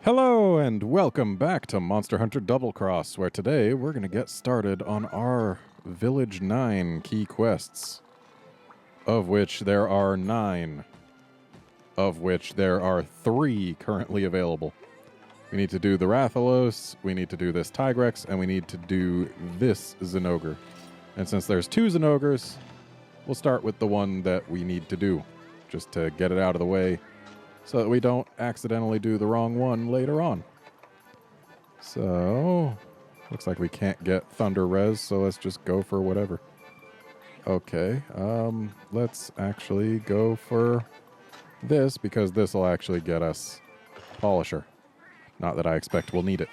Hello and welcome back to Monster Hunter Double Cross, where today we're going to get started on our Village 9 key quests, of which there are 9, of which there are 3 currently available. We need to do the Rathalos, we need to do this Tigrex, and we need to do this Zinogre. And since there's 2 Zinogres, we'll start with the one that we need to do, just to get it out of the way, so that we don't accidentally do the wrong one later on. So, looks like we can't get Thunder Res, so let's just go for whatever. Okay, let's actually go for this, because this will actually get us Polisher. Not that I expect we'll need it.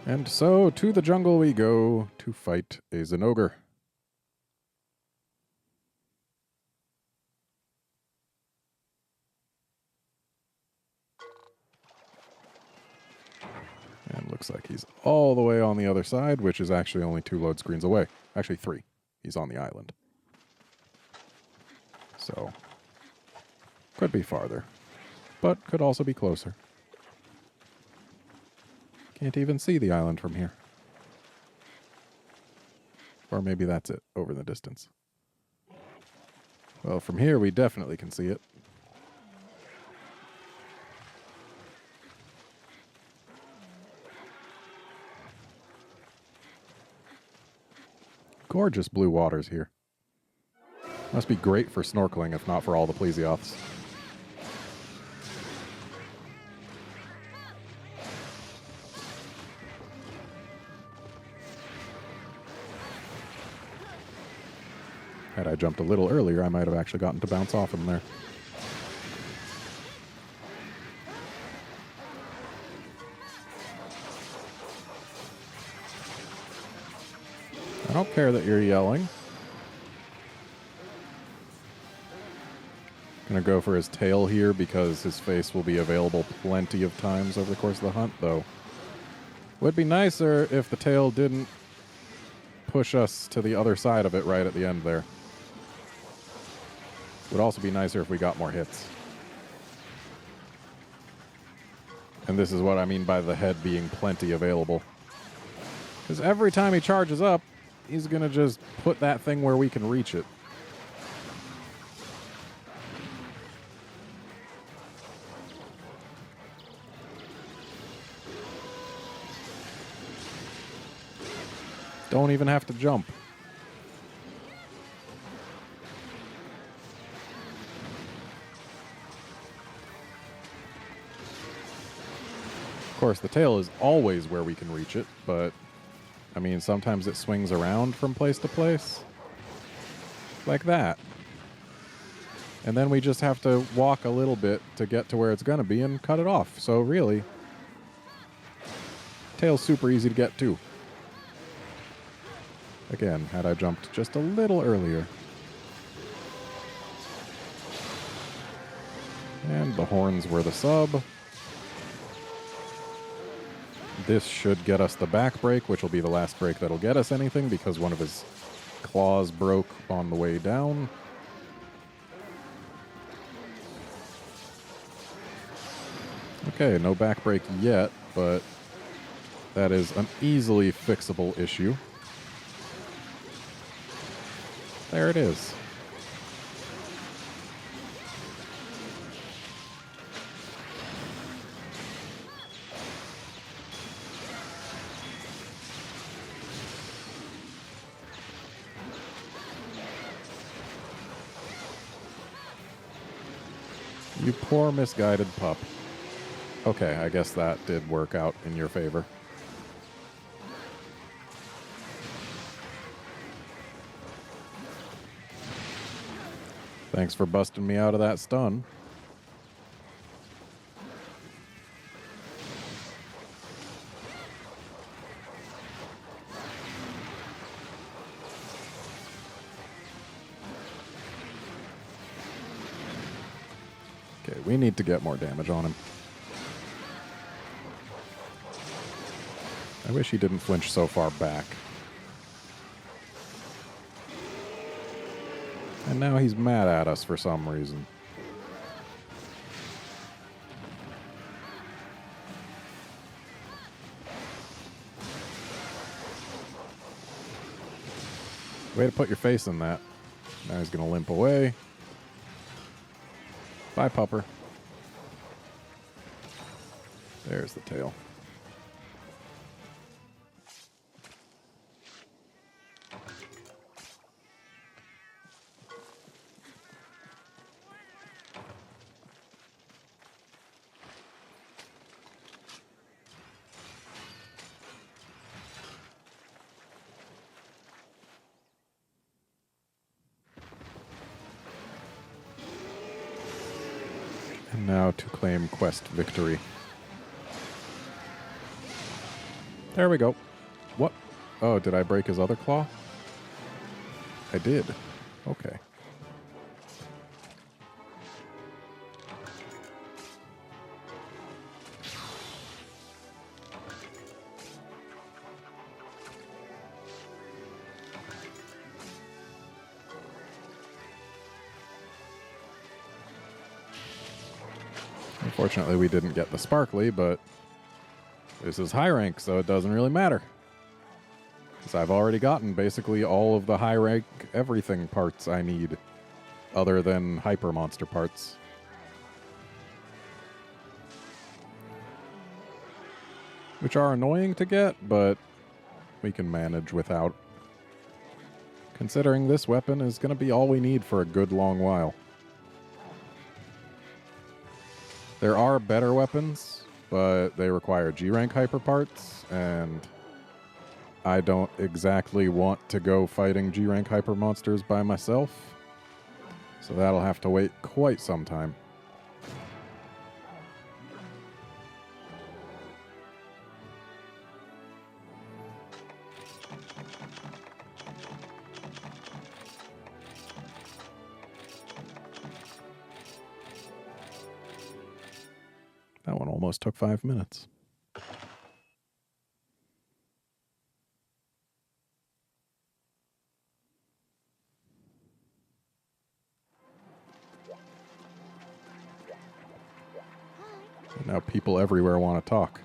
And so, to the jungle we go to fight a Zinogre. And looks like he's all the way on the other side, which is actually only 2 load screens away. Actually 3. He's on the island. So, could be farther, but could also be closer. Can't even see the island from here. Or maybe that's it, over in the distance. Well, from here we definitely can see it. Gorgeous blue waters here. Must be great for snorkeling, if not for all the plesioths. Had I jumped a little earlier, I might have actually gotten to bounce off him there. I don't care that you're yelling. Gonna go for his tail here because his face will be available plenty of times over the course of the hunt, though. Would be nicer if the tail didn't push us to the other side of it right at the end there. Would also be nicer if we got more hits. And this is what I mean by the head being plenty available. Because every time he charges up, he's going to just put that thing where we can reach it. Don't even have to jump. Of course, the tail is always where we can reach it, but, I mean, sometimes it swings around from place to place. Like that. And then we just have to walk a little bit to get to where it's going to be and cut it off. So, really, tail's super easy to get to. Again, had I jumped just a little earlier. And the horns were the sub. This should get us the back break, which will be the last break that'll get us anything because one of his claws broke on the way down. Okay, no back break yet, but that is an easily fixable issue. There it is. You poor misguided pup. Okay, I guess that did work out in your favor. Thanks for busting me out of that stun. Okay, we need to get more damage on him. I wish he didn't flinch so far back. And now he's mad at us for some reason. Way to put your face in that. Now he's going to limp away. Bye, pupper. There's the tail. And now to claim quest victory. There we go. What? Oh, did I break his other claw? I did. Okay. Unfortunately, we didn't get the sparkly, but this is high rank, so it doesn't really matter. Because I've already gotten basically all of the high rank everything parts I need, other than hyper monster parts. Which are annoying to get, but we can manage without. Considering this weapon is going to be all we need for a good long while. There are better weapons, but they require G-rank hyper parts, and I don't exactly want to go fighting G-rank hyper monsters by myself, so that'll have to wait quite some time. That one almost took 5 minutes. And now people everywhere want to talk.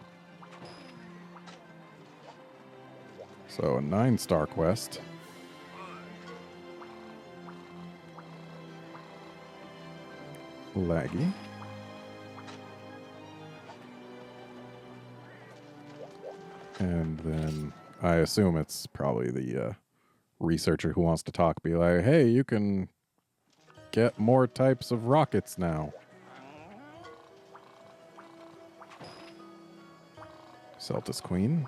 So a 9-star quest. Laggy. And then I assume it's probably the researcher who wants to talk. Be like, hey, you can get more types of rockets now. Celtis Queen.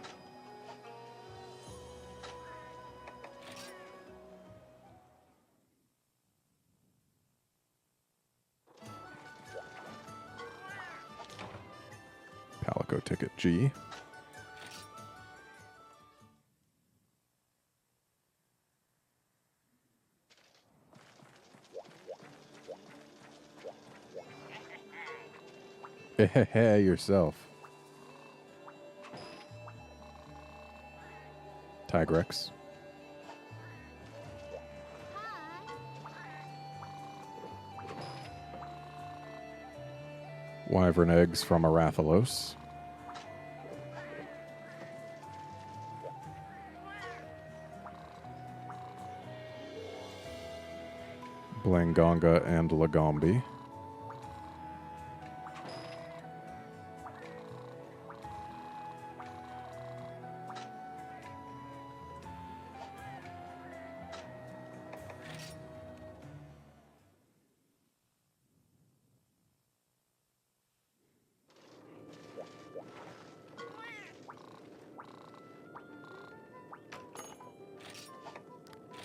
Palico Ticket G. Hey, yourself. Tigrex. Wyvern eggs from a Rathalos. Blangonga and Lagombi.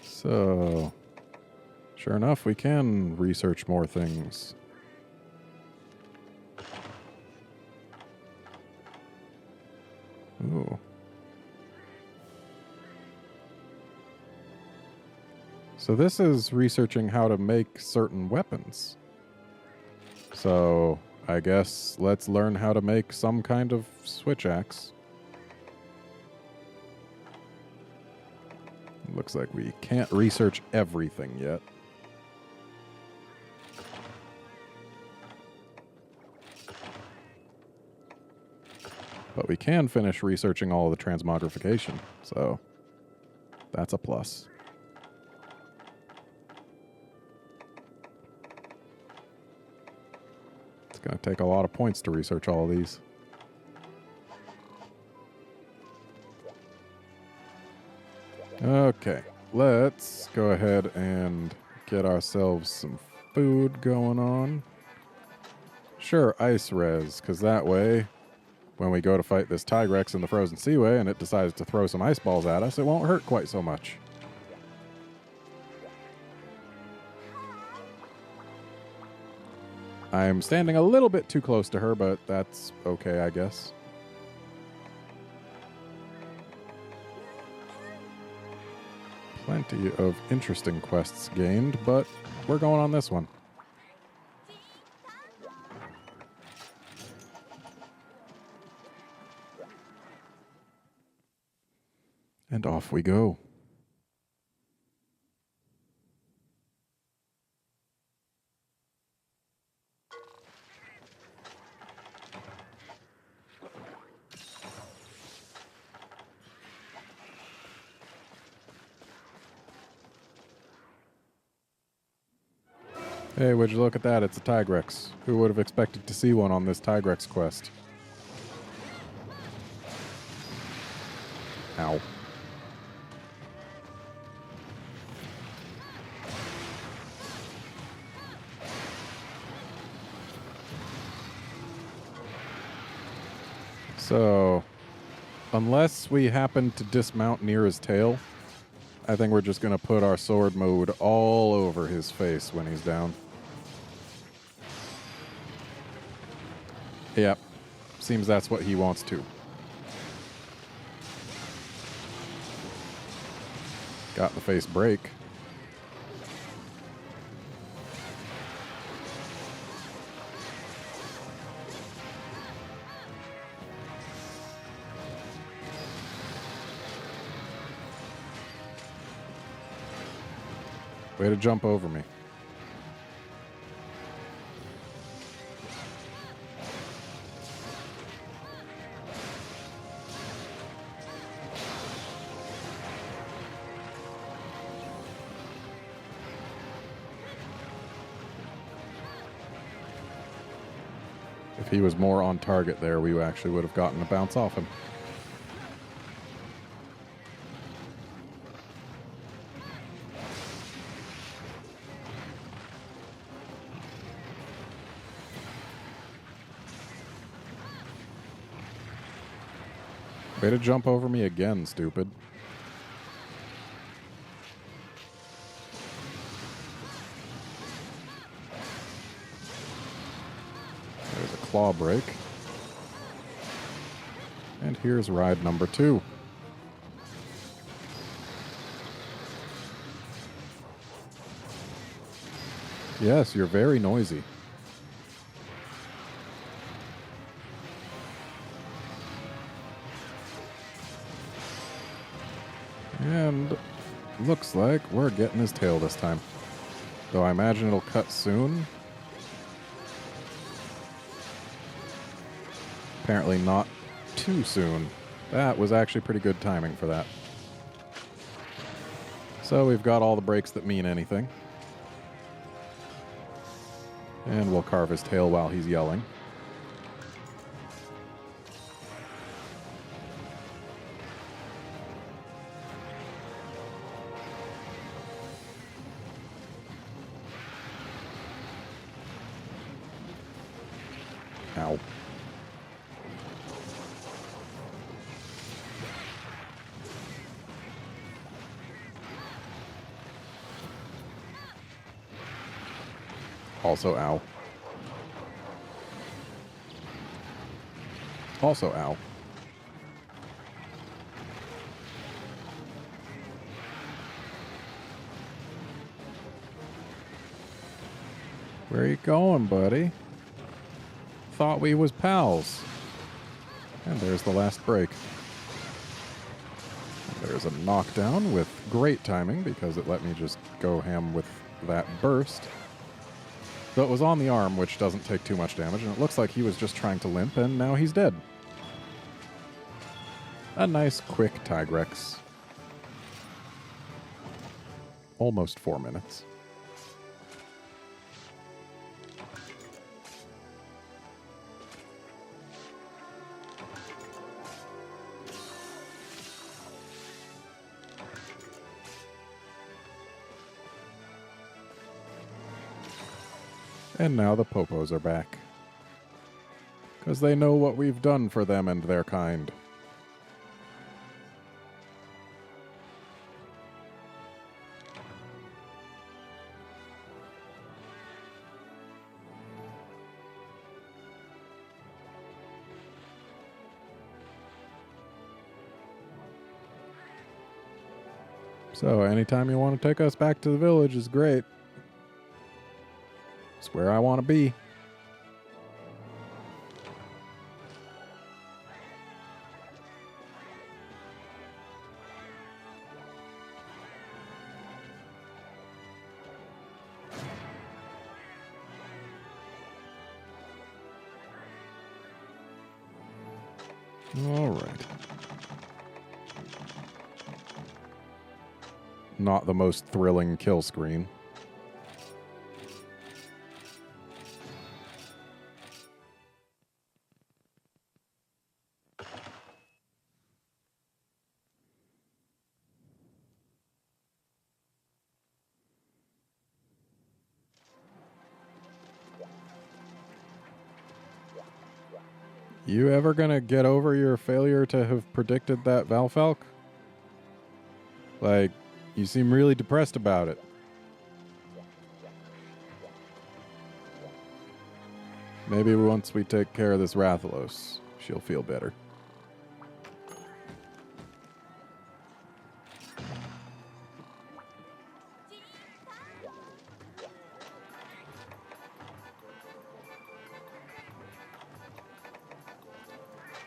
So, sure enough, we can research more things. Ooh. So this is researching how to make certain weapons. So, I guess let's learn how to make some kind of switch axe. Looks like we can't research everything yet. But we can finish researching all of the transmogrification, so that's a plus. It's going to take a lot of points to research all of these. Okay, let's go ahead and get ourselves some food going on. Sure, ice res, because that way, when we go to fight this Tigrex in the frozen seaway and it decides to throw some ice balls at us, it won't hurt quite so much. I'm standing a little bit too close to her, but that's okay, I guess. Plenty of interesting quests gained, but we're going on this one. And off we go. Hey, would you look at that? It's a Tigrex. Who would have expected to see one on this Tigrex quest? Ow. So, unless we happen to dismount near his tail, I think we're just going to put our sword mode all over his face when he's down. Yep. Seems that's what he wants to. Got the face break. Way to jump over me. If he was more on target there, we actually would have gotten a bounce off him. Way to jump over me again, stupid. There's a claw break. And here's ride number 2. Yes, you're very noisy. And looks like we're getting his tail this time. Though I imagine it'll cut soon. Apparently not too soon. That was actually pretty good timing for that. So we've got all the breaks that mean anything. And we'll carve his tail while he's yelling. Ow. Also, ow. Also, ow. Where are you going, buddy? Thought we was pals. And there's the last break. And there's a knockdown with great timing because it let me just go ham with that burst. So it was on the arm, which doesn't take too much damage, and it looks like he was just trying to limp, and now he's dead. a nice quick Tigrex. Almost 4 minutes. And now the Popos are back. Because they know what we've done for them and their kind. So, anytime you want to take us back to the village is great. It's where I want to be. All right. Not the most thrilling kill screen. You ever gonna get over your failure to have predicted that Valfalk? Like, you seem really depressed about it. Maybe once we take care of this Rathalos, she'll feel better.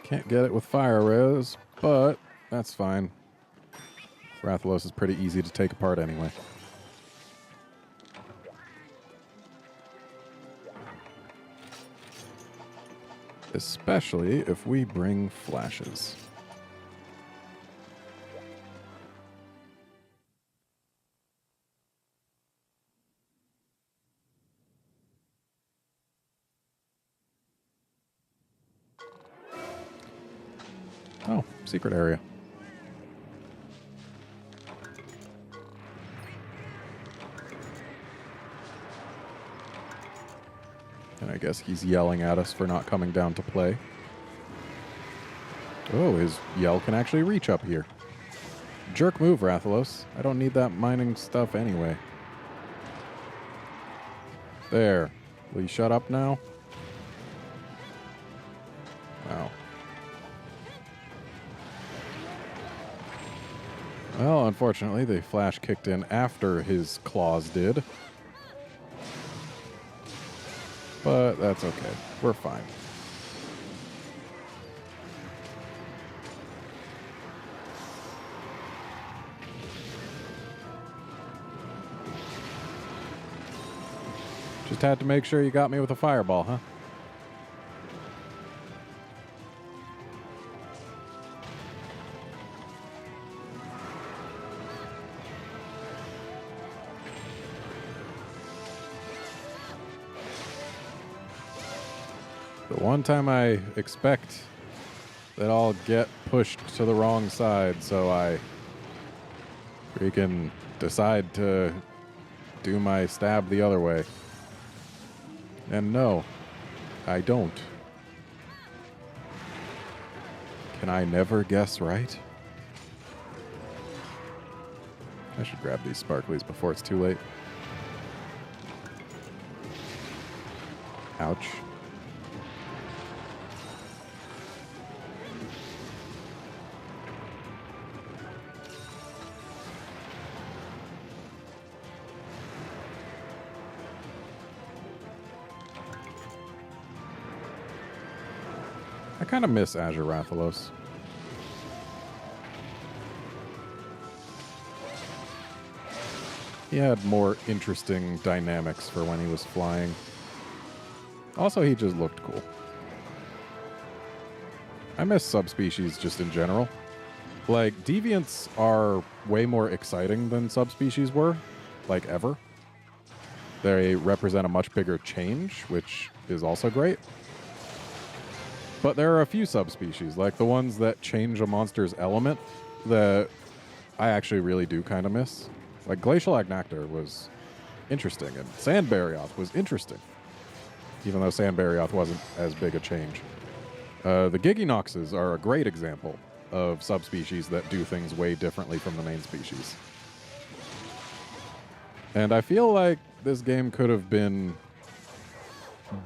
Can't get it with fire res, but that's fine. Rathalos is pretty easy to take apart anyway. Especially if we bring flashes. Oh, secret area. And I guess he's yelling at us for not coming down to play. Oh, his yell can actually reach up here. Jerk move, Rathalos. I don't need that mining stuff anyway. There. Will you shut up now? Wow. Well, unfortunately, the flash kicked in after his claws did. But that's okay. We're fine. Just had to make sure you got me with a fireball, huh? The one time I expect that I'll get pushed to the wrong side, so I freaking decide to do my stab the other way. And no, I don't. Can I never guess right? I should grab these sparklies before it's too late. Ouch. I kind of miss Azure Rathalos. He had more interesting dynamics for when he was flying. Also, he just looked cool. I miss subspecies just in general. Like, deviants are way more exciting than subspecies were, like, ever. They represent a much bigger change, which is also great. But there are a few subspecies, like the ones that change a monster's element, that I actually really do kind of miss. Like, Glacial Agnactor was interesting, and Sandbarioth was interesting, even though Sandbarioth wasn't as big a change. The Gigginoxes are a great example of subspecies that do things way differently from the main species. And I feel like this game could have been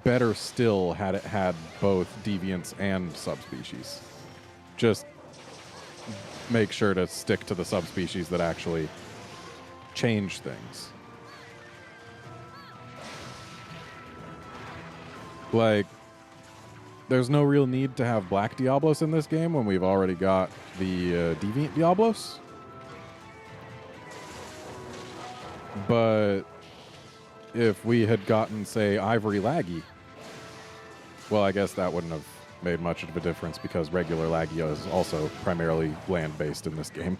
better still had it had both deviants and subspecies. Just make sure to stick to the subspecies that actually change things. Like, there's no real need to have Black Diablos in this game when we've already got the Deviant Diablos. But if we had gotten, say, Ivory Laggy, well, I guess that wouldn't have made much of a difference because regular Laggia is also primarily land-based in this game.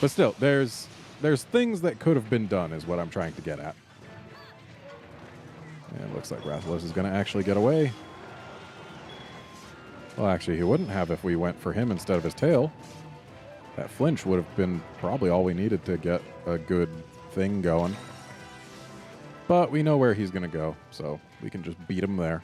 But still, there's things that could have been done is what I'm trying to get at. And it looks like Rathalos is going to actually get away. Well, actually, he wouldn't have if we went for him instead of his tail. That flinch would have been probably all we needed to get a good thing going. But we know where he's going to go, so we can just beat him there.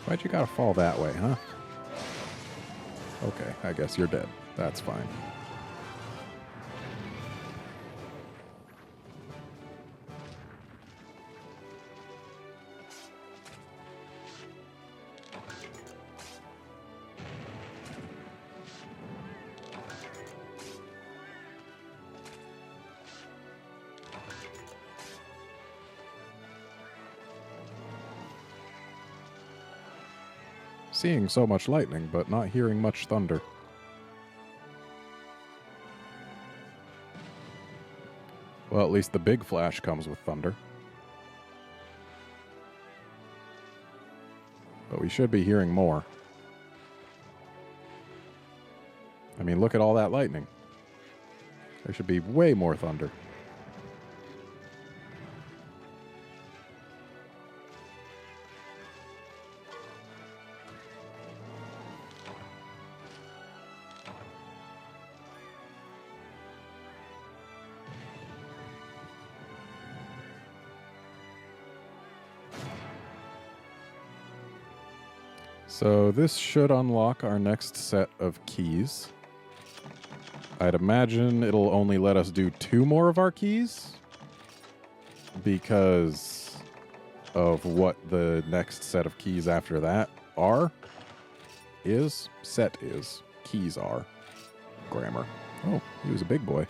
Why'd you gotta fall that way, huh? Okay, I guess you're dead. That's fine. Seeing so much lightning, but not hearing much thunder. Well, at least the big flash comes with thunder. But we should be hearing more. I mean, look at all that lightning. There should be way more thunder. So this should unlock our next set of keys. I'd imagine it'll only let us do 2 more of our keys because of what the next set of keys after that are. Set is. Keys are. Grammar. Oh, he was a big boy.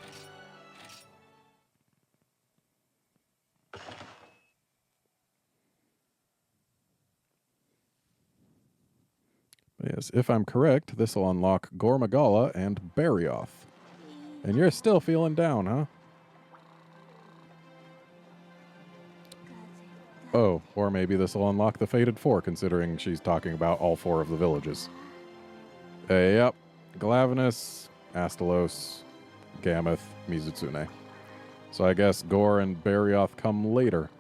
Yes, if I'm correct, this will unlock Gormagala and Barioth. And you're still feeling down, huh? Oh, or maybe this will unlock the Fated Four, considering she's talking about all 4 of the villages. Yep. Glavenus, Astalos, Gameth, Mizutsune. So I guess Gore and Barioth come later.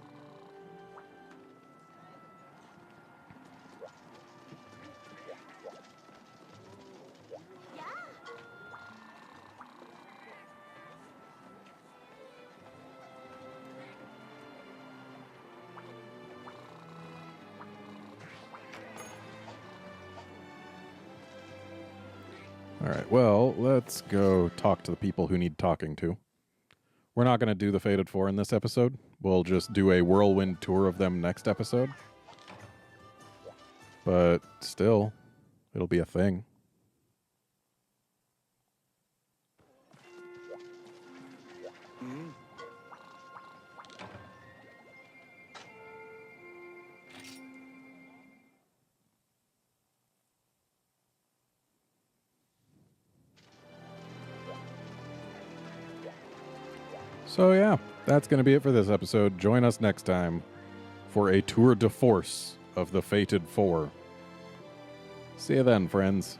All right, well, let's go talk to the people who need talking to. We're not going to do the Fated Four in this episode. We'll just do a whirlwind tour of them next episode. But still, it'll be a thing. So yeah, that's going to be it for this episode. Join us next time for a tour de force of the Fated Four. See you then, friends.